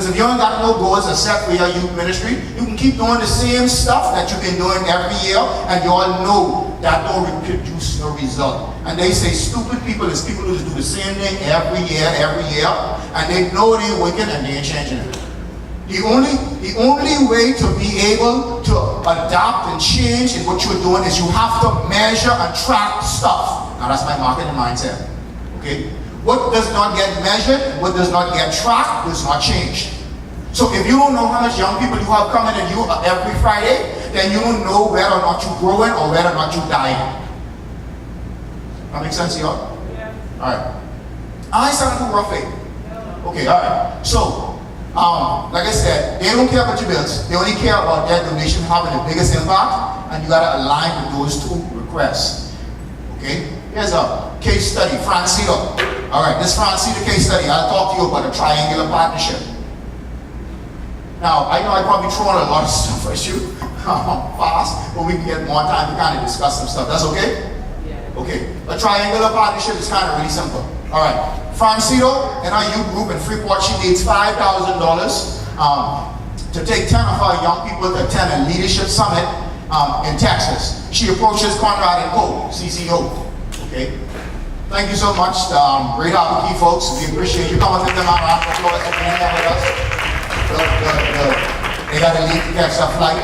Because if you ain't got no goals are set for your youth ministry, you can keep doing the same stuff that you've been doing every year, and you all know that don't produce no result. And they say stupid people is people who do the same thing every year, and they know they're wicked and they ain't changing it. The only way to be able to adapt and change in what you're doing is you have to measure and track stuff. Now that's my marketing mindset. Okay? What does not get measured, what does not get tracked, does not change. So if you don't know how much young people you have coming in you every Friday, then you don't know whether or not you're growing or whether or not you're dying. That makes sense to you all? Yeah. Alright. I sound too rough, okay, alright. So, like I said, they don't care about your bills. They only care about their donation having the biggest impact, and you gotta align with those two requests. Okay? Here's a case study, Francito. Alright, this Francito case study, I'll talk to you about a triangular partnership. Now, I know I probably throw on a lot of stuff at you fast, but we can get more time to kind of discuss some stuff. That's okay? Yeah. Okay. A triangular partnership is kind of really simple. Alright. Francito in our youth group in Freeport, she needs $5,000 to take 10 of our young people to attend a leadership summit in Texas. She approaches Conrad and Co, CCO. Okay. Thank you so much. Great opportunity, folks. We appreciate you coming with them out of the floor and being here with us. They got to leave to catch that flight.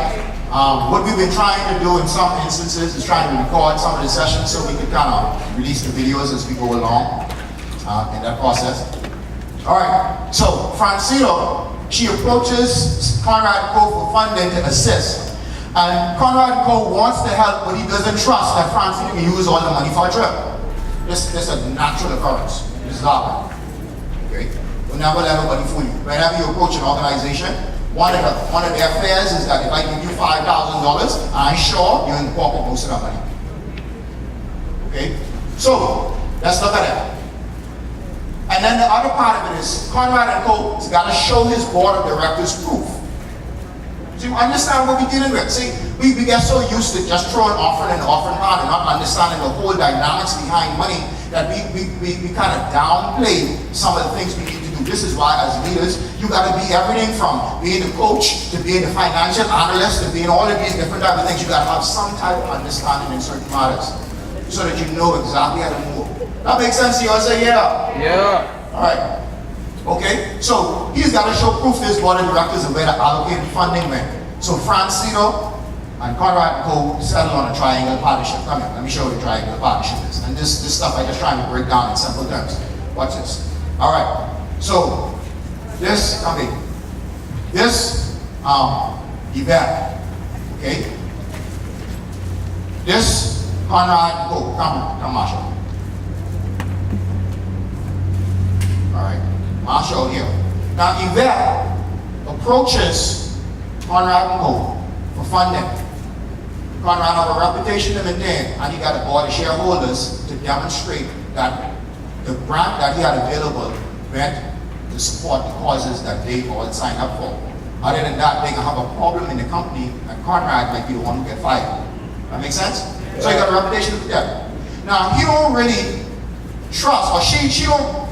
What we've been trying to do in some instances is trying to record some of the sessions so we can kind of release the videos as we go along in that process. Alright, so Francito, she approaches Conrad Co for funding to assist. And Conrad Co wants to help, but he doesn't trust that Francito can use all the money for a trip. This is a natural occurrence. This is happening. Okay? You'll never let nobody fool you. Whenever you approach an organization, one of their fears is that if I give you $5,000, I'm sure you're in the pocket most of that money. Okay? So, let's look at it. And then the other part of it is, Conrad and Co. has got to show his board of directors proof. So you understand what we're dealing with. See, we get so used to just throwing offering and not understanding the whole dynamics behind money that we kind of downplay some of the things we need to do. This is why as leaders, you got to be everything from being the coach to being the financial analyst to being all of these different types of things. You got to have some type of understanding in certain matters so that you know exactly how to move. That makes sense to you? I say yeah. Yeah. All right. Okay, so he's got to show proof to his board of directors of where the allocated funding went. So Francito and Conrad Co settled on a triangle partnership. Come here, let me show you what a triangle partnership is. And this stuff I just trying to break down in simple terms. Watch this. All right. So this event, okay? This Conrad Co. Come Marshall. All right. Marshall here. Now Yvette approaches Conrad and Co for funding. Conrad have a reputation to maintain, and he got a board of shareholders to demonstrate that the grant that he had available went to support the causes that they all signed up for. Other than that, they can have a problem in the company, and Conrad might be the one who get fired. That makes sense? So he got a reputation to protect. Now he don't really trust, or she don't.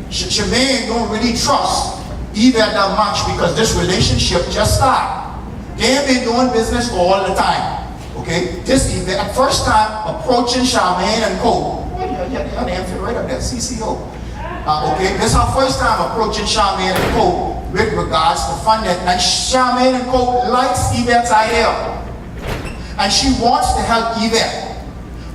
Shemaine don't really trust Yvette that much because this relationship just started. They've been doing business for all the time. Okay? This Yvette, first time approaching Charmaine and Co. Your name fit right up there, CCO. Okay? This is our first time approaching Charmaine and Co. with regards to funding. And Charmaine and Co. likes Yvette's idea. And she wants to help Yvette.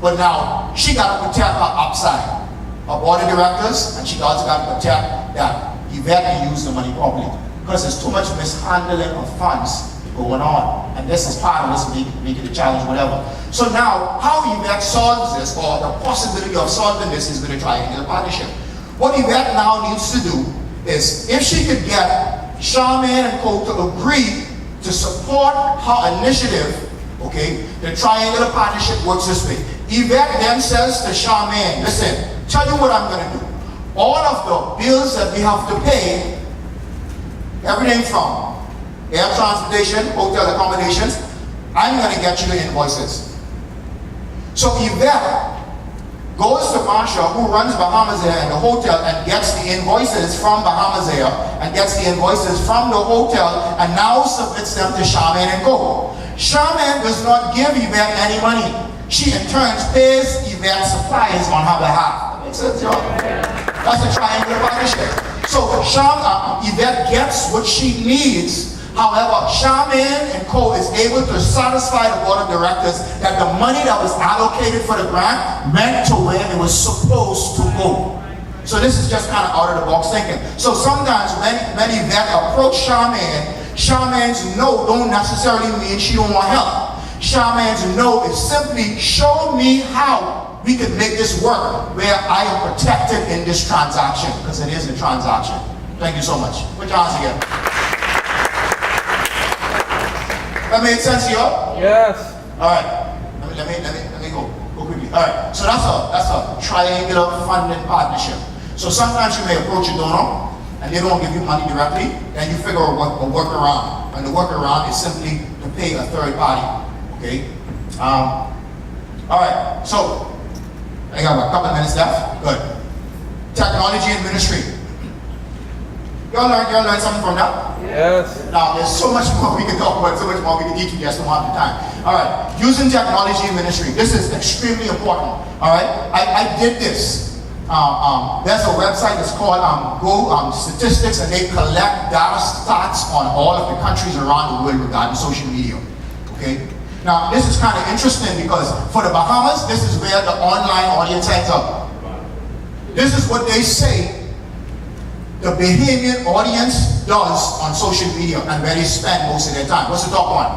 But now, she got to protect her upside. Her board of directors, and she also got to protect that Yvette can use the money properly. Because there's too much mishandling of funds going on. And this is part of this making the challenge, whatever. So now, how Yvette solves this, or the possibility of solving this, is with a triangular partnership. What Yvette now needs to do is, if she could get Charmaine and Co. to agree to support her initiative, okay, the triangular partnership works this way. Yvette then says to Charmaine, listen, tell you what I'm going to do. All of the bills that we have to pay, everything from air transportation, hotel accommodations, I'm going to get you the invoices. So Yvette goes to Marsha, who runs Bahamas Air and the hotel, and gets the invoices from Bahamas Air, and gets the invoices from the hotel, and now submits them to Charmaine and Co. Charmaine does not give Yvette any money. She in turn pays Yvette supplies on her behalf. That makes sense, y'all? That's a triangular partnership. So Yvette gets what she needs. However, Charmaine and Co. is able to satisfy the board of directors that the money that was allocated for the grant went to where it was supposed to go. So this is just kind of out of the box thinking. So sometimes when Yvette approach Charmaine, Charmaine's no don't necessarily mean she don't want help. Charmaine's no is simply show me how we can make this work where I am protected in this transaction, because it is a transaction. Thank you so much. Put your hands together. That made sense to you? Yes. All right. Let me go quickly. All right. So that's a triangular funding partnership. So sometimes you may approach a donor and they don't give you money directly, then you figure out a workaround. And the workaround is simply to pay a third party. Okay. All right. So I got a couple of minutes left. Good. Technology and ministry. Y'all learn something from that? Yes. Now, there's so much more we can talk about, so much more we can teach you, just don't have the time. All right, using technology in ministry. This is extremely important. All right, I did this. There's a website that's called Statistics, and they collect data stats on all of the countries around the world regarding social media. Okay. Now, this is kind of interesting because for the Bahamas, this is where the online audience ends up. This is what they say the Bahamian audience does on social media and where they spend most of their time. What's the top one?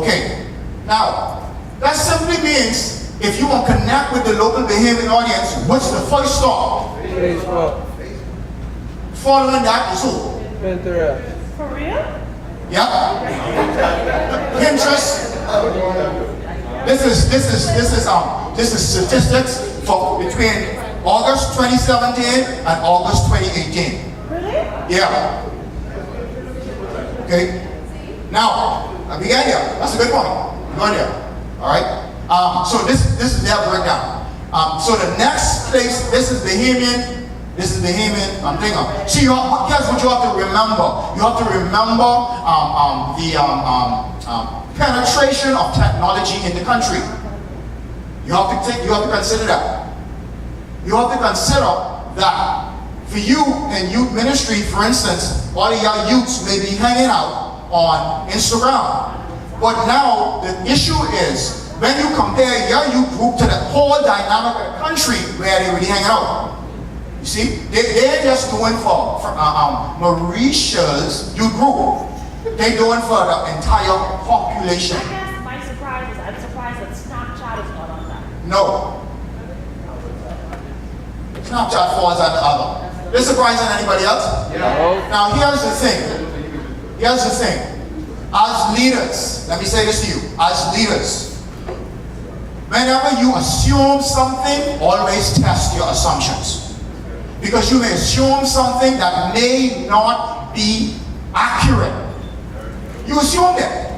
Okay. Now, that simply means if you want to connect with the local Bahamian audience, what's the first stop? Facebook. Following that is who? Pinterest. For real? Yep. Pinterest. This is statistics for between August 2017 and August 2018. Really? Yeah. Okay. Now, I began here. That's a good point. We're going there. All right. So this is their breakdown. So the next place, this is Bahamian. This is Bahamian. I'm thinking. See, here's what you have to remember. You have to remember the penetration of technology in the country. You have to consider that. You have to consider that for you in youth ministry, for instance, all of your youths may be hanging out on Instagram. But now the issue is when you compare your youth group to the whole dynamic of the country where they really hang out. You see, they're just doing for Mauritius youth group. They're doing for the entire population. I guess my surprise is I'm surprised that Snapchat is not on that. No. Snapchat falls on the other. This surprising anybody else? Yeah. Now here's the thing. Here's the thing. As leaders, let me say this to you. As leaders, whenever you assume something, always test your assumptions. Because you may assume something that may not be accurate. You assumed it.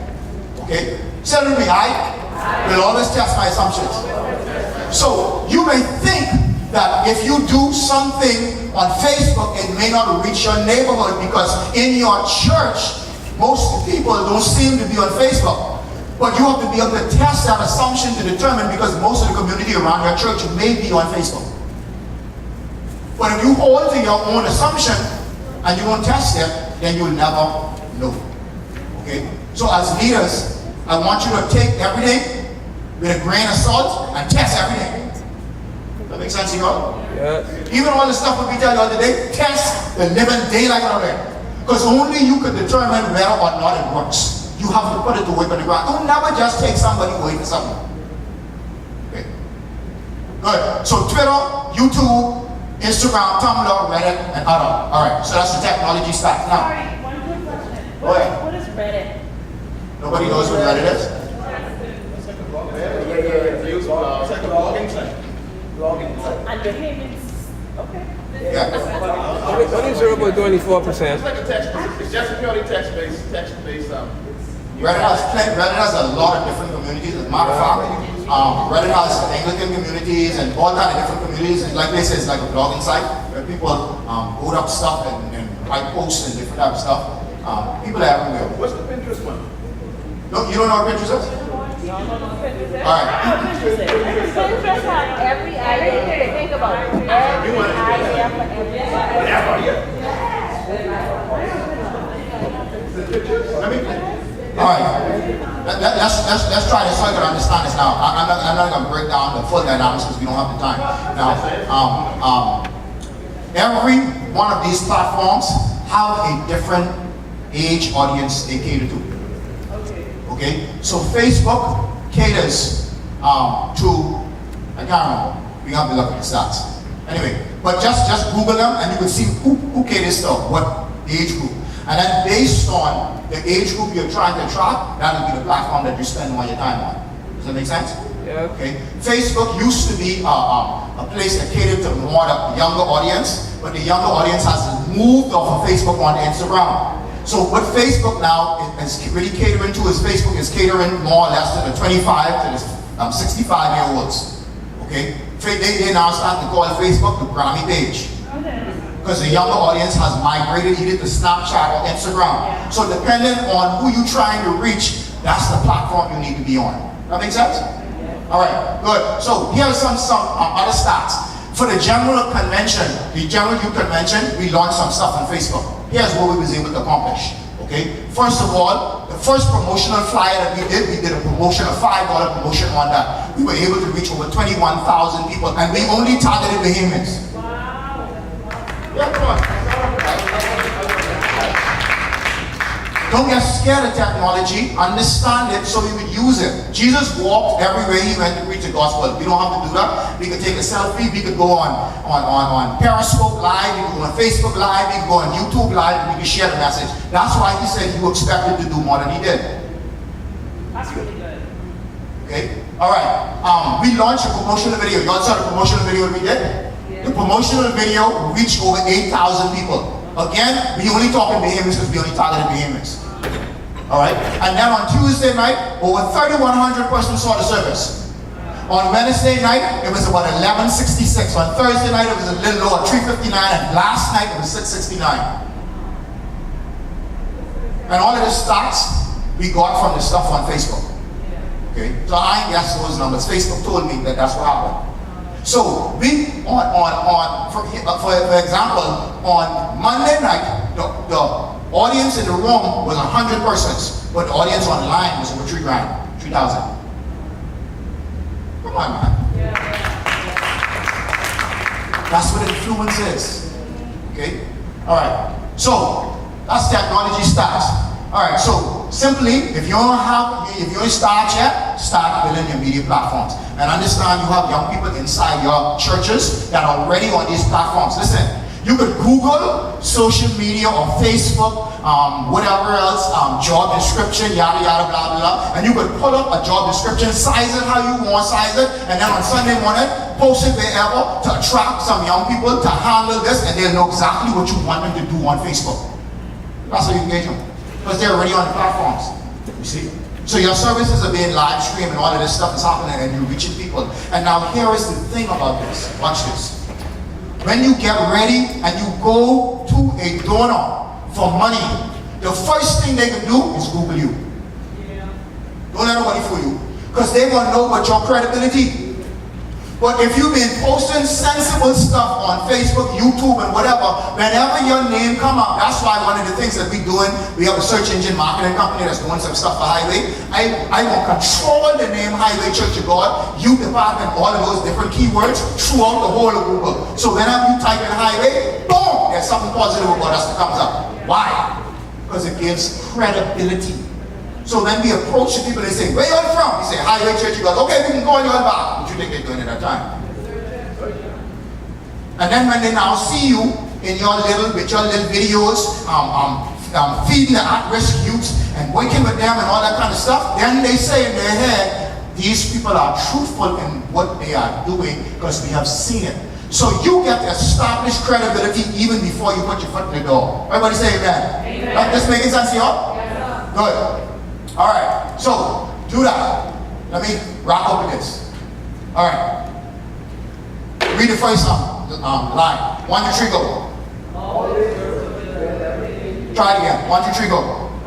Okay? Say it with me. I will always test my assumptions. So you may think that if you do something on Facebook, it may not reach your neighborhood because in your church, most people don't seem to be on Facebook. But you have to be able to test that assumption to determine, because most of the community around your church may be on Facebook. But if you hold to your own assumption and you won't test it, then you'll never know. Okay? So as leaders, I want you to take everything with a grain of salt and test everything. That makes sense to you all? Yes. Even all the stuff we tell you all today, test the living daylight out of it. Because only you can determine whether or not it works. You have to put it to work on the ground. Don't never just take somebody's word for something. Okay. Good. So Twitter, YouTube, Instagram, Tumblr, Reddit, and other. Alright, so that's the technology stack. Now, Sorry, one quick question. Go ahead. What is Reddit? Nobody knows what Reddit is? It's like a blogging site. And Bahamians. Okay. Yeah. Only 0.24%. It's like a text. It's just a purely text-based. Reddit has a lot of different communities. As a matter of fact, Reddit has Anglican communities and all kind of different communities. And like they say, it's like a blogging site where people put up stuff and write posts and different type of stuff. People are everywhere. What's the Pinterest one? No, you don't know what Pinterest is? All right. Pinterest has every idea you can think about. Every idea for everything. All right. Let's try this so I can understand this now. I'm not going to break down the full dynamics because we don't have the time. Now, every one of these platforms have a different age audience they cater to. Okay? So Facebook caters to, I can't remember. We have to look at the stats. Anyway, but just Google them and you will see who caters to what age group. And then based on the age group you're trying to track, that will be the platform that you spend all your time on. Does that make sense? Yeah. Okay. Facebook used to be a place that catered to more the younger audience, but the younger audience has moved off of Facebook on Instagram. So what Facebook now is really catering to is Facebook is catering more or less to the 25 to the 65-year-olds. Okay. They now start to call Facebook the Grammy page. Because the younger audience has migrated either to Snapchat or Instagram. So depending on who you're trying to reach, that's the platform you need to be on. That make sense? All right, good. So here are some other stats. For the general convention, the general youth convention, we launched some stuff on Facebook. Here's what we was able to accomplish. Okay. First of all, the first promotional flyer that we did a promotion, a $5 promotion on that. We were able to reach over 21,000 people, and we only targeted Bahamians. Yeah, come on. Don't get scared of technology. Understand it so you would use it. Jesus walked everywhere he went to preach the gospel. We don't have to do that. We could take a selfie. We could go on Periscope Live. We could go on Facebook Live. We could go on YouTube Live. And we could share the message. That's why he said you expected to do more than he did. That's really good. Okay. All right. We launched a promotional video. You all saw the promotional video we did? The promotional video reached over 8,000 people. Again, we only talking Bahamians because we only targeted Bahamians. Alright? And then on Tuesday night, over 3,100 persons saw the service. On Wednesday night, it was about 1166. On Thursday night, it was a little lower, 359. And last night, it was 669. And all of the stats we got from the stuff on Facebook. Okay? So I ain't guess those numbers. Facebook told me that that's what happened. So we for example, on Monday night, the audience in the room was 100 persons, but the audience online was over 3,000. Come on, man. That's what influence is. Okay? Alright. So that's technology stats. Alright, so simply, if you don't start yet, start building your media platforms. And understand you have young people inside your churches that are already on these platforms. Listen, you could Google social media or Facebook, whatever else, job description, yada yada blah blah, and you could pull up a job description, size it how you want, size it, and then on Sunday morning, post it wherever to attract some young people to handle this, and they'll know exactly what you want them to do on Facebook. That's how you engage them. Because they're already on the platforms. You see? So your services are being live streamed and all of this stuff is happening and you're reaching people. And now here is the thing about this. Watch this. When you get ready and you go to a donor for money, the first thing they can do is Google you. Don't let nobody fool you. Because they want to know about your credibility. But if you've been posting sensible stuff on Facebook, YouTube, and whatever, whenever your name come up, that's why one of the things that we're doing, we have a search engine marketing company that's doing some stuff for Highway. I will control the name Highway Church of God, youth department, all of those different keywords throughout the whole of Google. So whenever you type in Highway, boom, there's something positive about us that comes up. Why? Because it gives credibility. So when we approach the people, they say, where you from? We say, Highway Church. You go, okay, we can call you all back. What you think they're doing at that time? And then when they now see you with your little videos, feeding the at-risk youths and working with them and all that kind of stuff, then they say in their head, these people are truthful in what they are doing because we have seen it. So you get to establish credibility even before you put your foot in the door. Everybody say amen. Amen. This making sense to you all? Yes. Good. All right, so do that. Let me wrap up with this. All right. Read the first line. 1, 2, 3, go. Try it again. 1, 2, 3, go.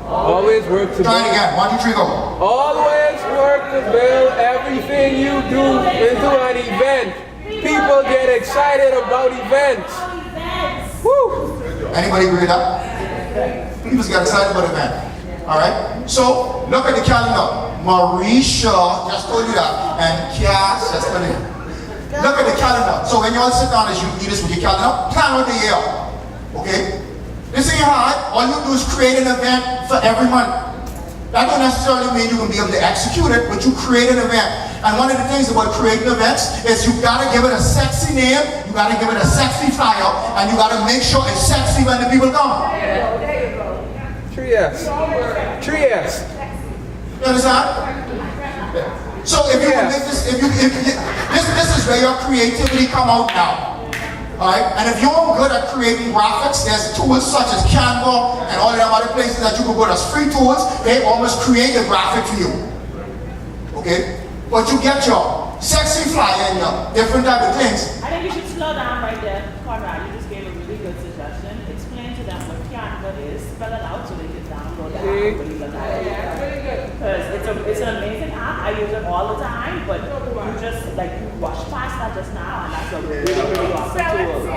Always work to Try it build. again. 1, 2, 3, go. Always work to build everything you do into an event. People get excited about events. Woo! Anybody agree with that? People get excited about event. All right. So look at the calendar. Marisha just told you that, and Cass just told you. Look at the calendar. So when you all sit down as you leaders with your calendar, plan out the year. Okay? This ain't hard. All you do is create an event for every month. That don't necessarily mean you can be able to execute it, but you create an event. And one of the things about creating events is you gotta give it a sexy name, you gotta give it a sexy flyer, and you gotta make sure it's sexy when the people come. There you go. 3S. 3S. You understand? So if you Yes. make this is where your creativity come out now. Alright? And if you're good at creating graphics, there's tools such as Canva and all of them other places that you can go to as free tools. They almost create a graphic for you. Okay? But you get your sexy flyer and your different type of things. I think you should slow down right there, Conrad. You just gave a really good suggestion. Explain to them what Canva is, spell it out so they can download the app and believe it. Because it's an amazing app. I use it all the time, but you just like you rush past that just now, and that's a really awesome tool.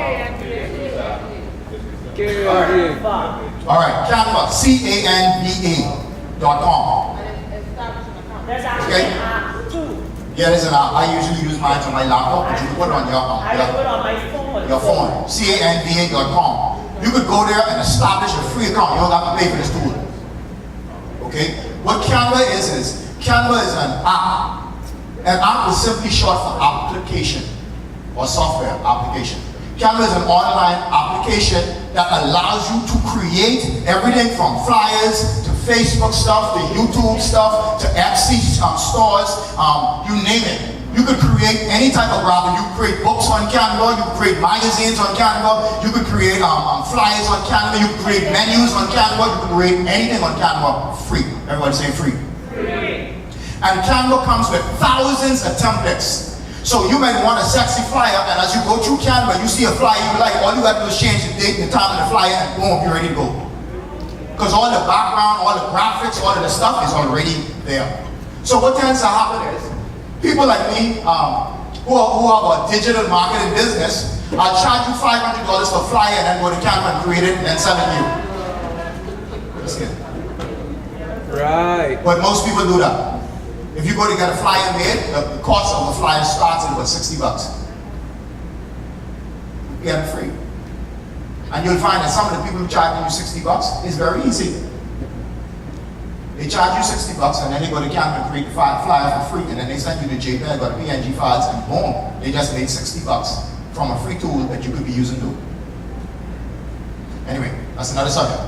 Canva. Alright, Canva, CANVA.com. There's actually Okay. an app too. Yeah, there's an app. I usually use mine on my laptop, but you can put it on I do it on my phone. your phone, CANVA.com. You could go there and establish a free account. You don't have to pay for this tool. Okay? What Canva is Canva is an app. An app is simply short for application or software application. Canva is an online application that allows you to create everything from flyers to Facebook stuff to YouTube stuff to Etsy stores, you name it. You could create any type of graphic. You could create books on Canva, you could create magazines on Canva, you could create flyers on Canva, you could create menus on Canva, you could create anything on Canva free. Everybody say free. And Canva comes with thousands of templates. So you might want a sexy flyer, and as you go through Canva, you see a flyer you like, all you have to do is change the date and the time of the flyer, and boom, you're ready to go. Because all the background, all the graphics, all of the stuff is already there. So what tends to happen is, people like me, who have a digital marketing business, I'll charge you $500 for a flyer and then go to Canva and create it and then sell it to you. That's it. Right. But most people do that. If you go to get a flyer made, the cost of a flyer starts at about $60. You get it free. And you'll find that some of the people who charge you $60 is very easy. They charge you $60 and then they go to Canva and create the flyer for free, and then they send you the JPEG or the PNG files, and boom, they just made $60 from a free tool that you could be using too. Anyway, that's another subject.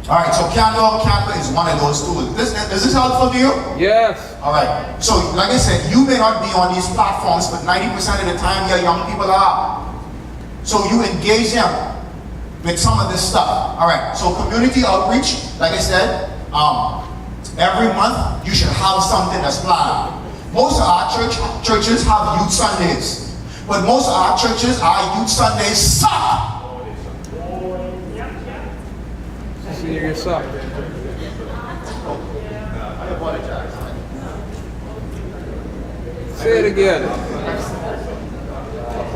Alright, so Canva is one of those tools. Is this helpful to you? Yes. Alright, so like I said, you may not be on these platforms, but 90% of the time your young people are. So you engage them with some of this stuff. Alright, so community outreach, like I said, every month you should have something that's planned. Most of our churches have youth Sundays, but most of our churches, our youth Sundays suck. See yourself. I apologize. Say it again.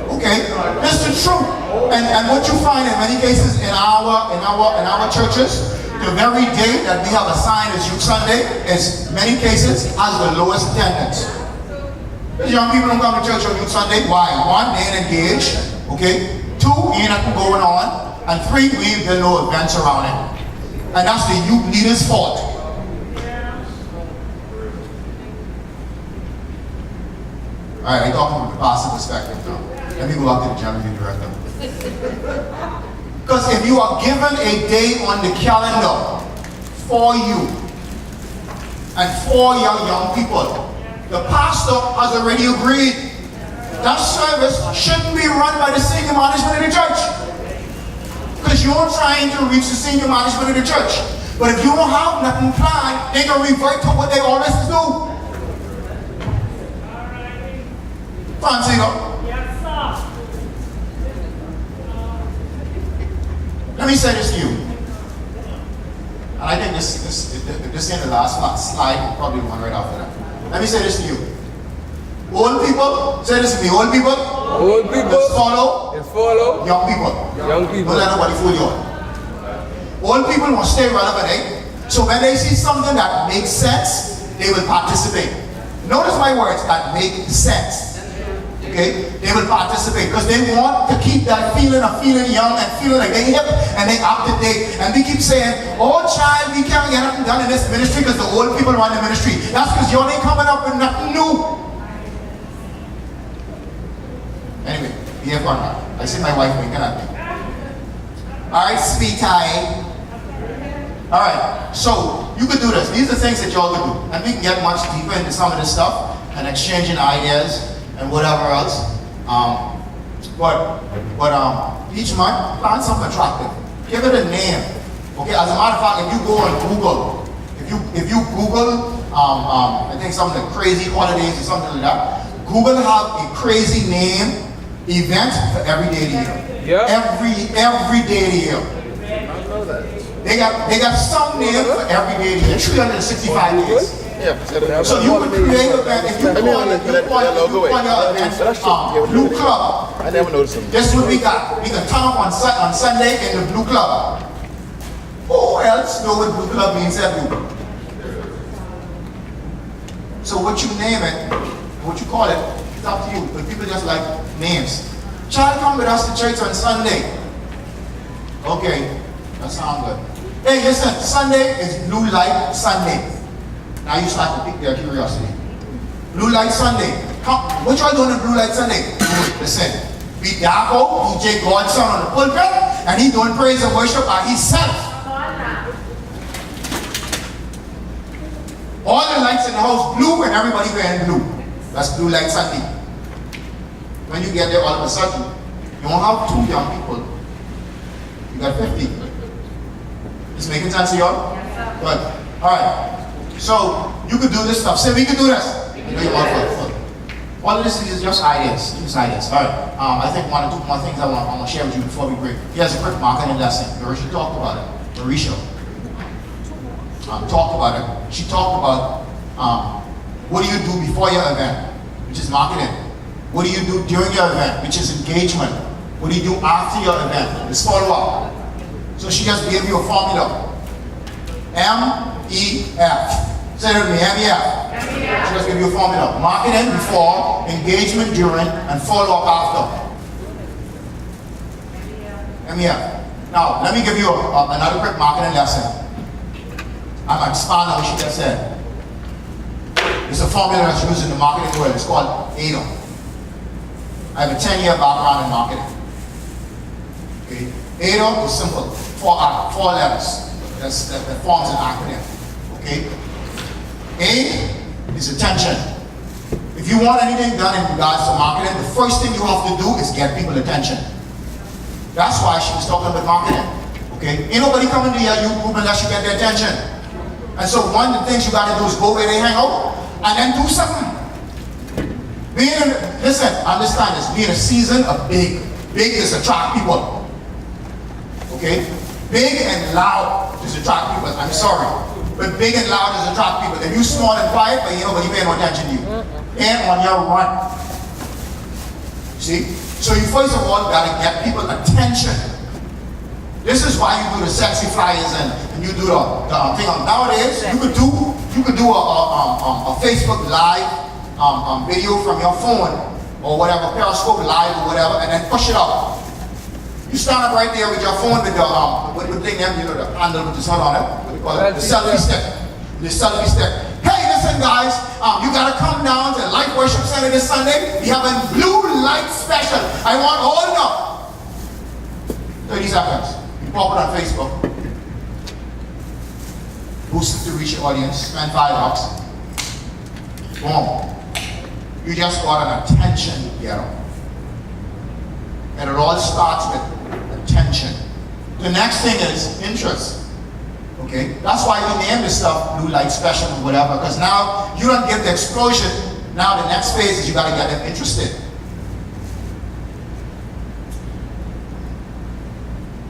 Okay, that's the truth. And what you find in many cases in our churches, the very day that we have assigned as Youth Sunday is many cases has the lowest attendance. Because young people don't come to church on Youth Sunday. Why? One, they ain't engaged. Okay. Two, ain't nothing going on. And three, we ain't got no events around it. And that's the youth leader's fault. Alright, I'm talking from the pastor perspective now. Let me go back to the general director. Because if you are given a day on the calendar for you and for your young people, the pastor has already agreed that service shouldn't be run by the senior management of the church. Because you're trying to reach the senior management of the church. But if you don't have nothing planned, they can revert to what they always do. Fancy, though? Yes, sir. Let me say this to you. And I think this is the last slide, probably one right after that. Let me say this to you. Old people, say this to me, old people. Old people. Just follow. Just follow. Young people. Young people. Don't let nobody fool you. Old people must stay relevant, eh? So when they see something that makes sense, they will participate. Notice my words, that make sense. Okay? They will participate because they want to keep that feeling of feeling young and feeling like they hip and they up to date. And we keep saying, oh child, we can't get nothing done in this ministry because the old people run the ministry. That's because you ain't coming up with nothing new. Anyway, we have Conrad. I see my wife winking at me. Alright, sweetie. Alright, so you could do this. These are things that y'all could do. And we can get much deeper into some of this stuff and exchanging ideas and whatever else. But each month, plan something attractive. Give it a name. Okay, as a matter of fact, if you go on Google, if you Google, I think something like crazy holidays or something like that, Google have a crazy name event for every day of the year. Yep. Every day of the year. I know that. They got some name for every day of the year. 365 days. Yeah, So you could create an event. If you call your Blue Club. I never noticed them. Guess what we got? We can turn up on Sunday in the Blue Club. Who else know what Blue Club means everywhere? So what you name it, what you call it, it's up to you. But people just like names. Child, come with us to church on Sunday. Okay, that sounds good. Hey, listen, Sunday is Blue Light Sunday. Now you start to pique their curiosity. Blue Light Sunday. Come, what y'all doing on Blue Light Sunday? Listen, be Darko, DJ Godson on the pulpit, and he doing praise and worship by himself. All the lights in the house blue and everybody wearing blue. That's Blue Light Sunday. When you get there, all of a sudden, you don't have 2 young people. You got 50. Is making sense to y'all? Yes, good. Alright. So you could do this stuff. Say we could do this. All of this is just ideas. Just ideas. Alright. I think 1 or 2 more things I want to share with you before we break. Here's a quick marketing lesson. Marisha talked about it. Marisha talked about it. She talked about what do you do before your event, which is marketing. What do you do during your event, which is engagement. What do you do after your event? It's follow-up. So she just gave you a formula. M-E-F. Say it with me, M-E-F. She just gave you a formula. Marketing before, engagement during, and follow-up after. M-E-F. Now, let me give you another quick marketing lesson. I'm expanding on what she just said. It's a formula that's used in the marketing world. It's called ADO. I have a 10-year background in marketing. Okay. ADO is simple. 4 letters. That forms an acronym. Okay. A is attention. If you want anything done in regards to marketing, the first thing you have to do is get people attention. That's why she was talking about marketing. Okay. Ain't nobody coming to your youth group unless you get their attention. And so one of the things you got to do is go where they hang out and then do something. Listen, understand this. Being a season of big. Big is attract people. Okay? Big and loud is attract people. I'm sorry. But big and loud is attract people. If you small and quiet, but you know, but you pay no attention to you. And on your run. See? So you first of all got to get people attention. This is why you do the sexy flyers and you do the thing. Nowadays, you could do a Facebook Live video from your phone or whatever, Periscope Live or whatever, and then push it up. You stand up right there with your phone with the thing, you know, the handle with the sun on it. What do you call it? The selfie stick. The selfie stick. Hey, listen, guys, you gotta come down to Light Worship Center this Sunday. We have a blue light special. I want all of them. 30 seconds. You pop it on Facebook. Boost it to reach your audience. Spend $5. Boom. You just got an attention getter. And it all starts with attention. The next thing is interest. Okay? That's why we name this stuff Blue Light Special or whatever, because now you don't get the explosion. Now the next phase is you got to get them interested.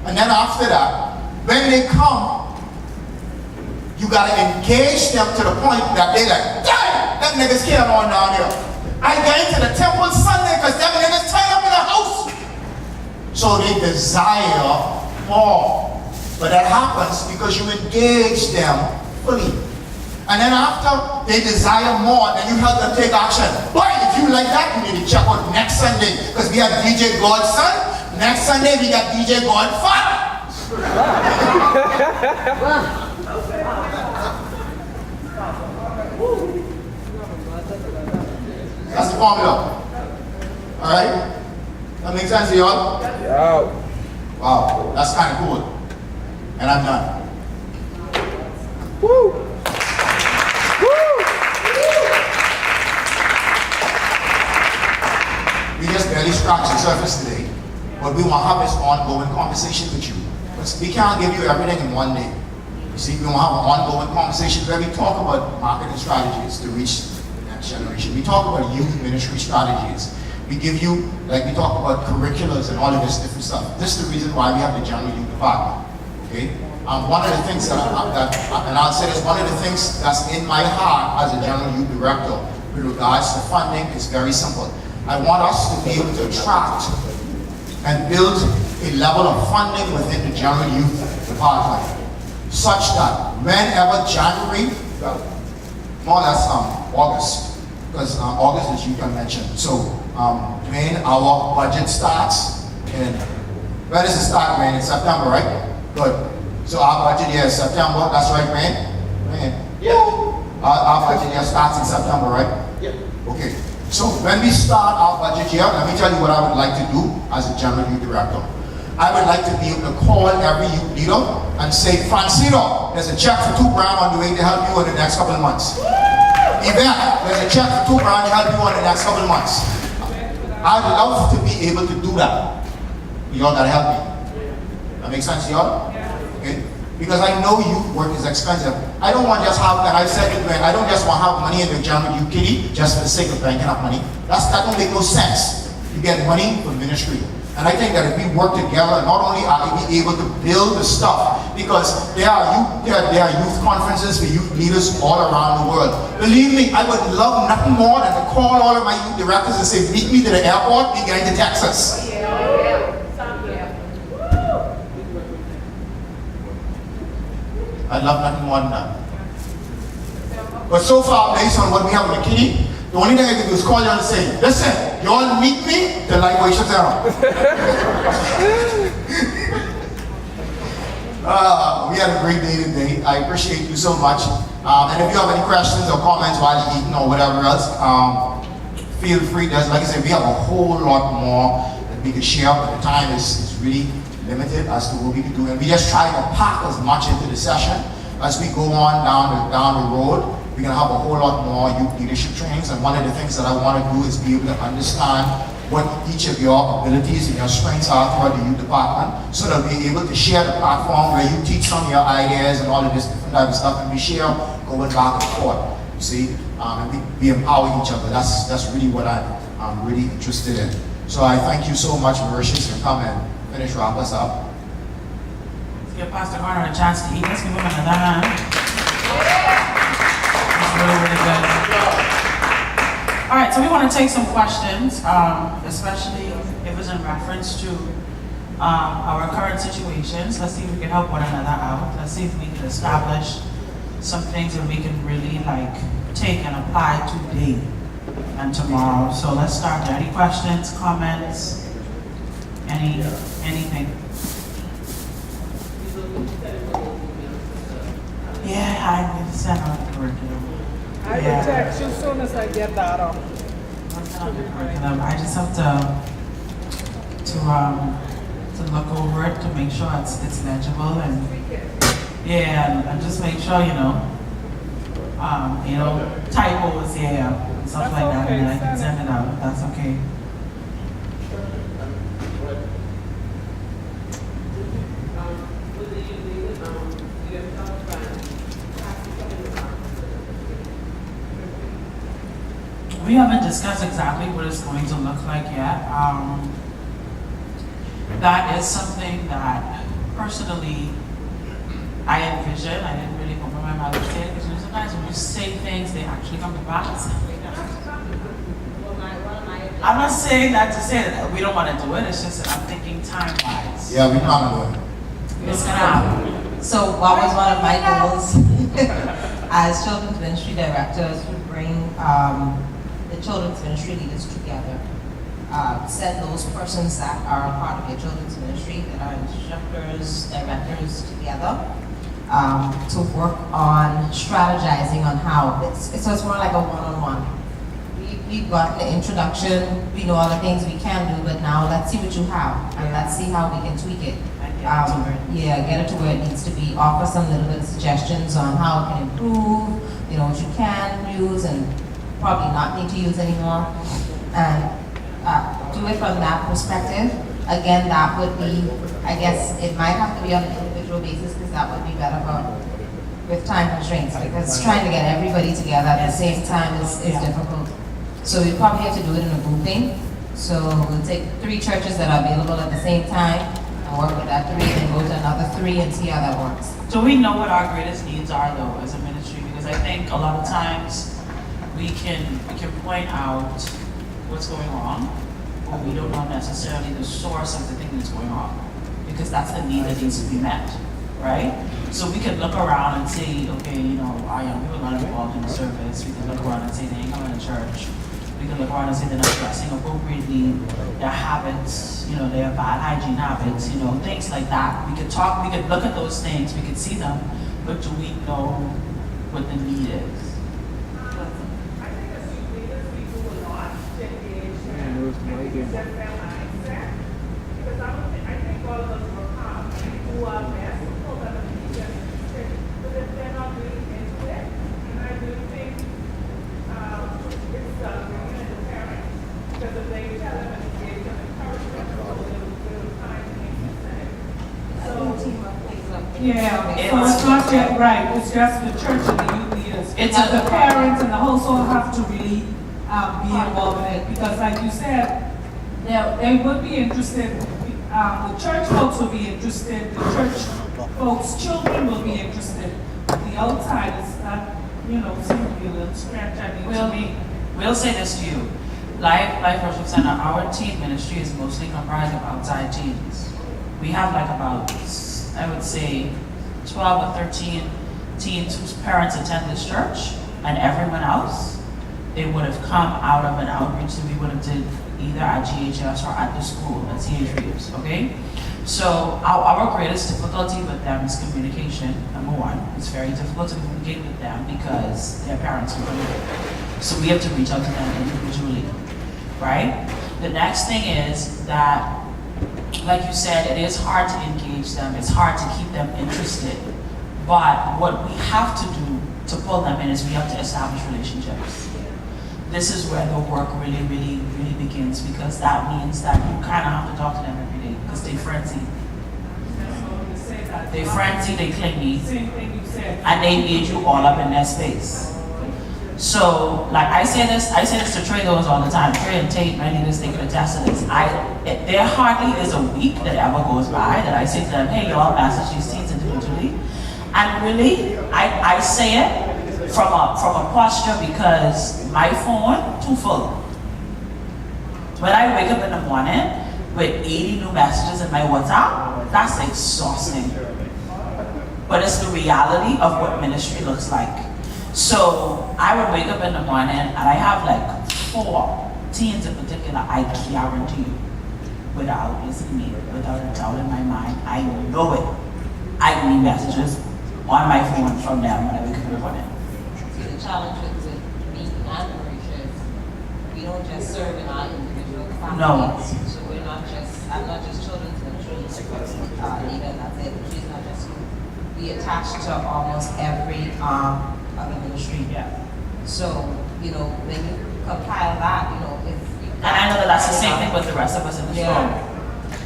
And then after that, when they come, you got to engage them to the point that they like, damn, that niggas came on down here. I get into the temple Sunday because them niggas tied up in the house. So they desire more. But that happens because you engage them fully. And then after they desire more, then you help them take action. Boy, if you like that, you need to check out next Sunday. Because we have DJ Godson. Next Sunday, we got DJ Godfather. That's the formula. Alright? That makes sense to y'all? Yeah. Wow, that's kind of cool. And I'm done. Woo! Woo! We just barely scratched the surface today, but we want to have this ongoing conversation with you. Because we can't give you everything in one day. You see, we want to have an ongoing conversation where we talk about marketing strategies to reach the next generation. We talk about youth ministry strategies. We give you, like we talk about curriculums and all of this different stuff. This is the reason why we have the general youth department. Okay? One of the things and I'll say this, one of the things that's in my heart as a general youth director with regards to funding is very simple. I want us to be able to attract and build a level of funding within the general youth department such that whenever January, more or less August, because August is youth convention. So when our budget starts in, when does it start, man? In September, right? Good. So our budget year is September, that's right, man? Yeah. Our budget year starts in September, right? Yeah. Okay. So when we start our budget year, let me tell you what I would like to do as a general youth director. I would like to be able to call every youth leader and say, Francino, there's a check for $2,000 on the way to help you in the next couple of months. Yvette, there's a check for $2,000 to help you in the next couple of months. I'd love to be able to do that. Y'all gotta help me. That makes sense to y'all? Okay? Because I know youth work is expensive. I don't want to just have, and I said it, man, I don't just want to have money in the general youth kitty just for the sake of banking up money. That don't make no sense. You get money for ministry. And I think that if we work together, not only are we able to build the stuff, because there are youth conferences for youth leaders all around the world. Believe me, I would love nothing more than to call all of my youth directors and say, meet me to the airport, we going to Texas. I'd love nothing more than that. But so far, based on what we have in the kitty, the only thing I can do is call you and say, listen, you all meet me, the light way shuts down. We had a great day today. I appreciate you so much. And if you have any questions or comments while you're eating or whatever else, feel free. Like I said, we have a whole lot more that we can share, but the time is really limited as to what we can do. And we just try to pack as much into the session as we go on down the road. We're going to have a whole lot more youth leadership trainings, and one of the things that I want to do is be able to understand what each of your abilities and your strengths are throughout the youth department, so that we're able to share the platform where you teach some of your ideas and all of this different type of stuff, and we share going back and forth, you see, and we empower each other. That's really what I'm really interested in. So I thank you so much, Mauritius, for coming and finish wrap us up. Let's give Pastor Conrad a chance to eat. Let's give him another hand. That's really, really good. All right, so we want to take some questions, especially if it's in reference to our current situations. Let's see if we can help one another out. Let's see if we can establish some things that we can really take and apply today and tomorrow. So let's start there. Any questions, comments, anything? Yeah, I will send out the curriculum. I will text you as soon as I get that up. I just have to look over it to make sure it's legible and and just make sure typos and stuff like that, and I can send it out. That's okay. We haven't discussed exactly what it's going to look like yet. That is something that personally I envision. I didn't really open my mouth to say it because sometimes when you say things, they actually come to pass. I'm not saying that to say that we don't want to do it. It's just that I'm thinking time-wise. Yeah, we plan on doing it. It's gonna happen. So what was one of my goals as children's ministry directors to bring the children's ministry leaders together. Send those persons that are part of your children's ministry, that are instructors, directors together, to work on strategizing on how, so it's more like a one-on-one. We've got the introduction, we know all the things we can do, but now let's see what you have, and let's see how we can tweak it. Get it to where it needs to be. Offer some little bit of suggestions on how it can improve, you know, what you can use and probably not need to use anymore. And do it from that perspective. Again, that would be, I guess, it might have to be on an individual basis because that would be better with time constraints, because trying to get everybody together at the same time is difficult. So we probably have to do it in a grouping. So we'll take 3 churches that are available at the same time, work with that 3 and go to another 3 and see how that works. Do we know what our greatest needs are though as a ministry? Because I think a lot of times we can point out what's going wrong, but we don't know necessarily the source of the thing that's going on, because that's the need that needs to be met, right? So we can look around and say, okay, you know, our young people are not involved in the service. We can look around and say they ain't coming to church. We can look around and say they're not dressing appropriately, their habits, you know, their bad hygiene habits, you know, things like that. We could look at those things, we could see them, but do we know what the need is? I think as leaders, we do a lot to engage them and set their mindset. Because I think all of us will come and do our best to pull them and keep them interested. But if they're not really into it, and I do think it's bringing in the parents. Because if they tell them and engage them, encourage them, they'll find things to say. Yeah, so it's not yet right, it's just the church and the youth leaders. The parents and the household have to really be involved in it, because like you said, they would be interested, the church folks will be interested, the church folks' children will be interested. The outsiders, that, you know, seem to be a little scratch, I mean, We'll say this to you. Life Worship Center, our teen ministry is mostly comprised of outside teens. We have like about, I would say, 12 or 13 teens whose parents attend this church, and everyone else, they would have come out of an outreach that we would have did either at GHS or at the school, at CH Reeves, okay? So our greatest difficulty with them is communication, number one. It's very difficult to communicate with them because their parents are there. So we have to reach out to them individually, right? The next thing is that, like you said, it is hard to engage them. It's hard to keep them interested. But what we have to do to pull them in is we have to establish relationships. This is where the work really begins, because that means that you kind of have to talk to them every day because they frenzy. They frenzy, they clingy, and they need you all up in their space. So, like I say this to Trey goes all the time. Trey and Tate, my leaders, they can attest to this. There hardly is a week that ever goes by that I say to them, hey, y'all message these teens individually. And really, I say it from a posture because my phone too full. When I wake up in the morning with 80 new messages in my WhatsApp, that's exhausting. But it's the reality of what ministry looks like. So I would wake up in the morning and I have like 4 teens in particular, I guarantee you, without listening to me, without a doubt in my mind, I know it. I need messages on my phone from them when I wake up in the morning. See, the challenge with me and Marisha is we don't just serve in our individual families. No. So I'm not just children's ministry leader, that's it. She's not just you. We attach to almost every other ministry. Yeah. So, you know, when you compile that, you know, if you... And I know that that's the same thing with the rest of us in this room.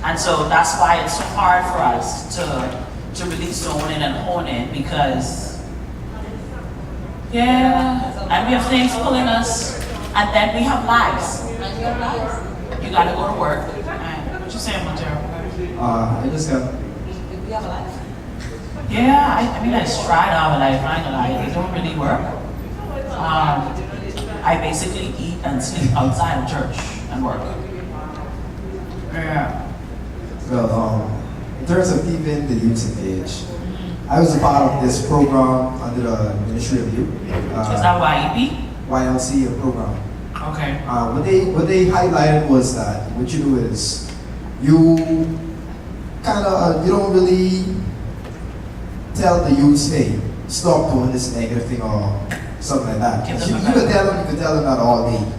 And so that's why it's so hard for us to really zone in and hone in, because and we have things pulling us, And then we have lives. And your lives. You gotta go to work. And what you saying, Montero? I just got, We have a life. Yeah, I mean, I tried out, but I find that it don't really work. I basically eat and sleep outside of church and work. Yeah. well, in terms of keeping the youth engaged, I was a part of this program under the Ministry of Youth. Is that YEP? YLC program. Okay. What they highlighted was that what you do is you you don't really tell the youth, hey, stop doing this negative thing or something like that. Give You them a can tell them that all day,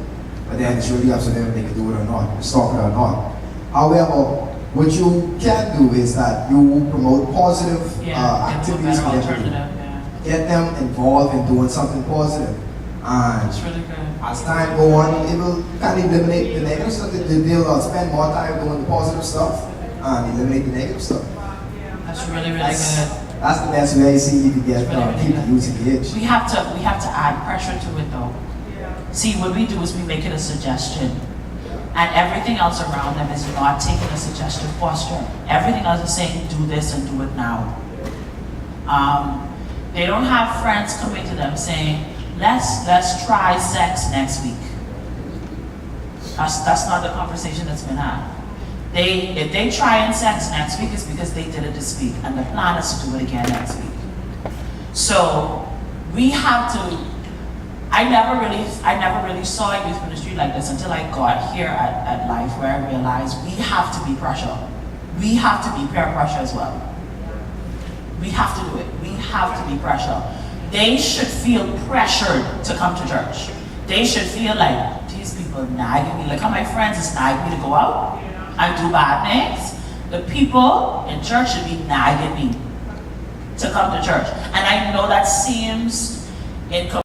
but then it's really up to them if they can do it or not, stop it or not. However, what you can do is that you promote positive Yeah, it's a activities better for them to do. alternative, yeah. Get them involved in doing something positive. And It's really good. as time go on, it will kind of eliminate the negative stuff. They'll spend more time doing the positive stuff and eliminate the negative stuff. That's really, really That's, good. that's the best way I see you can get It's really, really keep the good. youth engaged. We have to add pressure to it though. See, what we do is we make it a suggestion. And everything else around them is not taking a suggestive posture. Everything else is saying, do this and do it now. They don't have friends coming to them saying, let's try sex next week. That's not the conversation that's been had. If they try sex next week, it's because they did it this week, and the plan is to do it again next week. So we have to. I never really saw a youth ministry like this until I got here at Life, where I realized we have to be pressure. We have to be peer pressure as well. We have to do it. We have to be pressure. They should feel pressured to come to church. They should feel like, these people nagging me. Like how my friends is nagging me to go out and do bad things. The people in church should be nagging me to come to church. And I know that seems